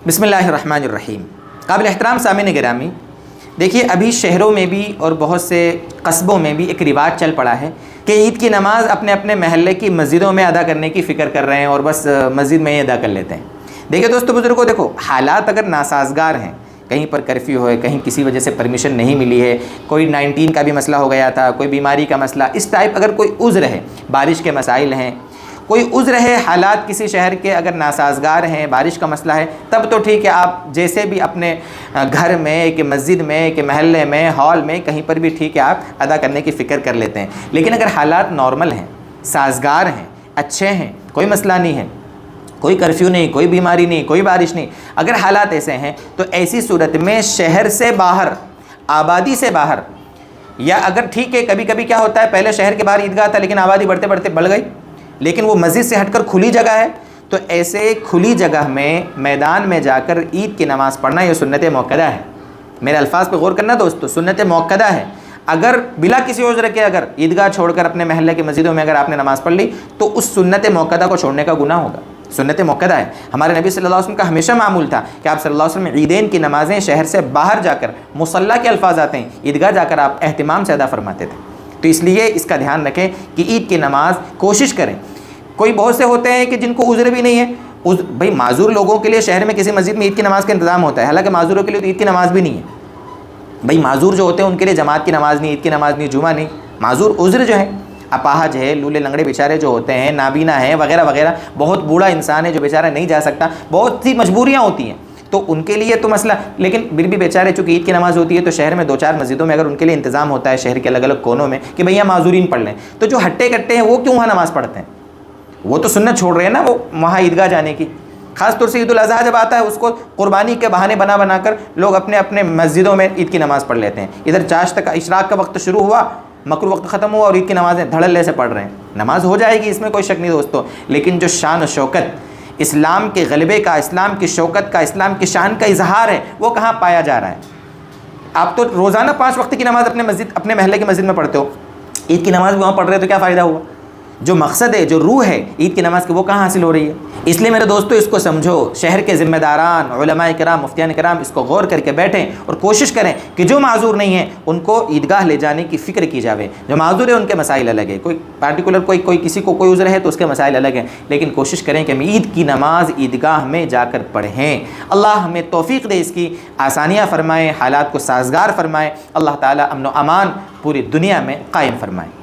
بسم اللہ الرحمن الرحیم۔ قابل احترام سامعین گرامی، دیکھیے ابھی شہروں میں بھی اور بہت سے قصبوں میں بھی ایک رواج چل پڑا ہے کہ عید کی نماز اپنے اپنے محلے کی مسجدوں میں ادا کرنے کی فکر کر رہے ہیں اور بس مسجد میں ہی ادا کر لیتے ہیں۔ دیکھیے دوستو بزرگوں، دیکھو حالات اگر ناسازگار ہیں، کہیں پر کرفیو ہے، کہیں کسی وجہ سے پرمیشن نہیں ملی ہے، کوئی 19 کا بھی مسئلہ ہو گیا تھا، کوئی بیماری کا مسئلہ، اس ٹائپ اگر کوئی عذر ہے، بارش کے مسائل ہیں، کوئی عذر ہے، حالات کسی شہر کے اگر ناسازگار ہیں، بارش کا مسئلہ ہے، تب تو ٹھیک ہے، آپ جیسے بھی اپنے گھر میں کہ مسجد میں کہ محلے میں ہال میں کہیں پر بھی ٹھیک ہے آپ ادا کرنے کی فکر کر لیتے ہیں۔ لیکن اگر حالات نارمل ہیں، سازگار ہیں، اچھے ہیں، کوئی مسئلہ نہیں ہے، کوئی کرفیو نہیں، کوئی بیماری نہیں، کوئی بارش نہیں، اگر حالات ایسے ہیں تو ایسی صورت میں شہر سے باہر، آبادی سے باہر، یا اگر ٹھیک ہے کبھی کبھی کیا ہوتا ہے، پہلے شہر کے باہر عیدگاہ تھا لیکن آبادی بڑھتے بڑھتے بڑھ گئی، لیکن وہ مسجد سے ہٹ کر کھلی جگہ ہے، تو ایسے کھلی جگہ میں میدان میں جا کر عید کی نماز پڑھنا یہ سنت موقدہ ہے۔ میرے الفاظ پہ غور کرنا دوستو، سنت موقدہ ہے۔ اگر بلا کسی عذر کے اگر عیدگاہ چھوڑ کر اپنے محلے کی مسجدوں میں اگر آپ نے نماز پڑھ لی تو اس سنت موقدہ کو چھوڑنے کا گناہ ہوگا۔ سنت موقدہ ہے۔ ہمارے نبی صلی اللہ علیہ وسلم کا ہمیشہ معمول تھا کہ آپ صلی اللہ علیہ وسلم عیدین کی نمازیں شہر سے باہر جا کر، مصلی کے الفاظ آتے ہیں، عیدگاہ جا کر آپ اہتمام سے ادا فرماتے تھے۔ تو اس لیے اس کا دھیان رکھیں کہ عید کی نماز کوشش کریں۔ کوئی بہت سے ہوتے ہیں کہ جن کو عذر بھی نہیں ہے، بھائی معذور لوگوں کے لیے شہر میں کسی مسجد میں عید کی نماز کا انتظام ہوتا ہے، حالانکہ معذوروں کے لیے تو عید کی نماز بھی نہیں ہے۔ بھائی معذور جو ہوتے ہیں ان کے لیے جماعت کی نماز نہیں، عید کی نماز نہیں، جمعہ نہیں۔ معذور عذر جو ہے، اپاہج ہے، لولے لنگڑے بیچارے جو ہوتے ہیں، نابینا ہیں وغیرہ وغیرہ، بہت بوڑھا انسان ہے جو بیچارہ نہیں جا سکتا، بہت سی مجبوریاں ہوتی ہیں، تو ان کے لیے تو مسئلہ، لیکن پھر بھی بیچارے چونکہ عید کی نماز ہوتی ہے تو شہر میں 2-4 مسجدوں میں اگر ان کے لیے انتظام ہوتا ہے شہر کے الگ الگ کونوں میں کہ بھئی یہاں معذورین پڑھ لیں، تو جو ہٹے کٹے ہیں وہ کیوں وہاں نماز پڑھتے ہیں؟ وہ تو سنت چھوڑ رہے ہیں نا وہ وہاں عیدگاہ جانے کی۔ خاص طور سے عید الاضحیٰ جب آتا ہے اس کو قربانی کے بہانے بنا بنا کر لوگ اپنے اپنے مسجدوں میں عید کی نماز پڑھ لیتے ہیں۔ ادھر چاشت کا اشراق کا وقت شروع ہوا، مکرو وقت ختم ہوا اور عید کی نمازیں دھڑلے سے پڑھ رہے ہیں۔ نماز ہو جائے گی، اس میں کوئی شک نہیں دوستو، لیکن جو شان و شوکت اسلام کے غلبے کا، اسلام کی شوکت کا، اسلام کی شان کا اظہار ہے، وہ کہاں پایا جا رہا ہے؟ آپ تو روزانہ 5 وقت کی نماز اپنے محلے کی مسجد میں پڑھتے ہو، عید کی نماز بھی وہاں پڑھ رہے تو کیا فائدہ ہوا؟ جو مقصد ہے، جو روح ہے عید کی نماز کی، وہ کہاں حاصل ہو رہی ہے؟ اس لیے میرے دوستو اس کو سمجھو، شہر کے ذمہ داران، علماء کرام، مفتیان کرام اس کو غور کر کے بیٹھیں اور کوشش کریں کہ جو معذور نہیں ہیں ان کو عیدگاہ لے جانے کی فکر کی جاوے۔ جو معذور ہے ان کے مسائل الگ ہیں، کوئی پارٹیکولر کوئی کسی کو کوئی عذر ہے تو اس کے مسائل الگ ہیں، لیکن کوشش کریں کہ ہم عید کی نماز عیدگاہ میں جا کر پڑھیں۔ اللہ ہمیں توفیق دے، اس کی آسانیاں فرمائے، حالات کو سازگار فرمائے۔ اللہ تعالیٰ امن و امان پوری دنیا میں قائم فرمائے۔